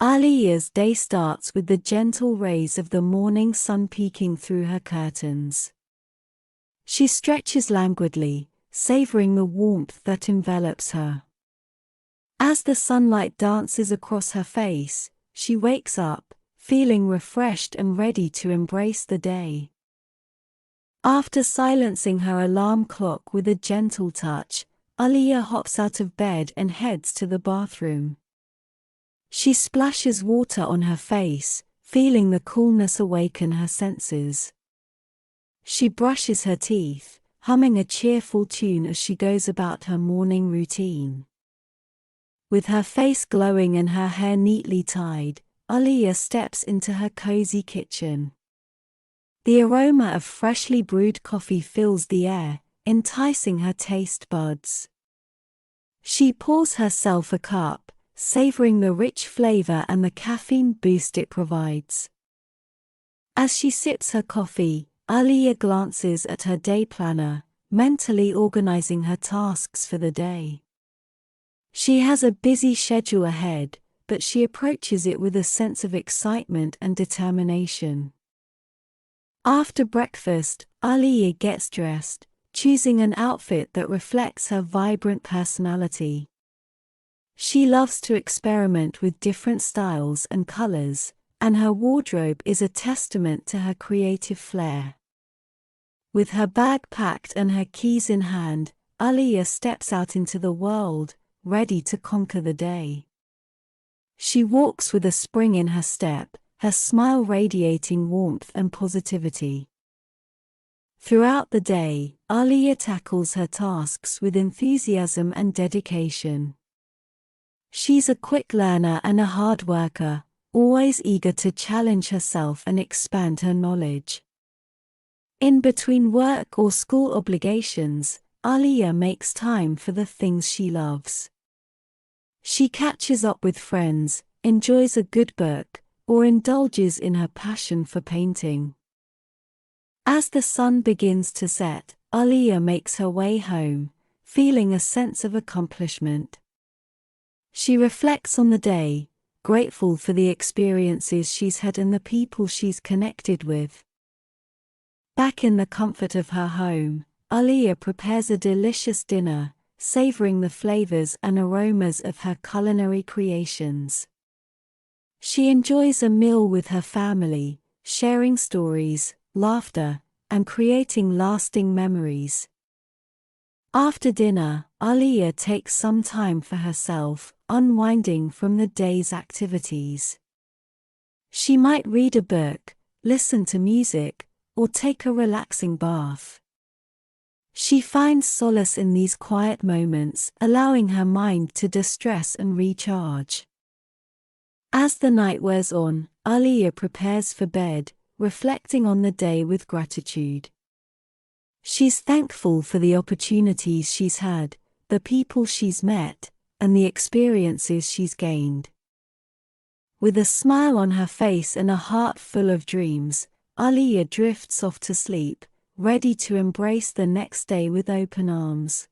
Aliya's day starts with the gentle rays of the morning sun peeking through her curtains. She stretches languidly, savoring the warmth that envelops her. As the sunlight dances across her face, she wakes up, feeling refreshed and ready to embrace the day. After silencing her alarm clock with a gentle touch, Aliya hops out of bed and heads to the bathroom. She splashes water on her face, feeling the coolness awaken her senses. She brushes her teeth, humming a cheerful tune as she goes about her morning routine. With her face glowing and her hair neatly tied, Aliya steps into her cozy kitchen. The aroma of freshly brewed coffee fills the air, enticing her taste buds. She pours herself a cup, savoring the rich flavor and the caffeine boost it provides. As she sips her coffee, Aliya glances at her day planner, mentally organizing her tasks for the day. She has a busy schedule ahead, but she approaches it with a sense of excitement and determination. After breakfast, Aliya gets dressed, choosing an outfit that reflects her vibrant personality. She loves to experiment with different styles and colors, and her wardrobe is a testament to her creative flair. With her bag packed and her keys in hand, Aliya steps out into the world, ready to conquer the day. She walks with a spring in her step, her smile radiating warmth and positivity. Throughout the day, Aliya tackles her tasks with enthusiasm and dedication. She's a quick learner and a hard worker, always eager to challenge herself and expand her knowledge. In between work or school obligations, Aliya makes time for the things she loves. She catches up with friends, enjoys a good book, or indulges in her passion for painting. As the sun begins to set, Aliya makes her way home, feeling a sense of accomplishment. She reflects on the day, grateful for the experiences she's had and the people she's connected with. Back in the comfort of her home, Aliya prepares a delicious dinner, savoring the flavors and aromas of her culinary creations. She enjoys a meal with her family, sharing stories, laughter, and creating lasting memories. After dinner, Aliya takes some time for herself, unwinding from the day's activities. She might read a book, listen to music, or take a relaxing bath. She finds solace in these quiet moments, allowing her mind to distress and recharge. As the night wears on, Aliya prepares for bed, reflecting on the day with gratitude. She's thankful for the opportunities she's had, the people she's met, and the experiences she's gained. With a smile on her face and a heart full of dreams, Aliya drifts off to sleep, ready to embrace the next day with open arms.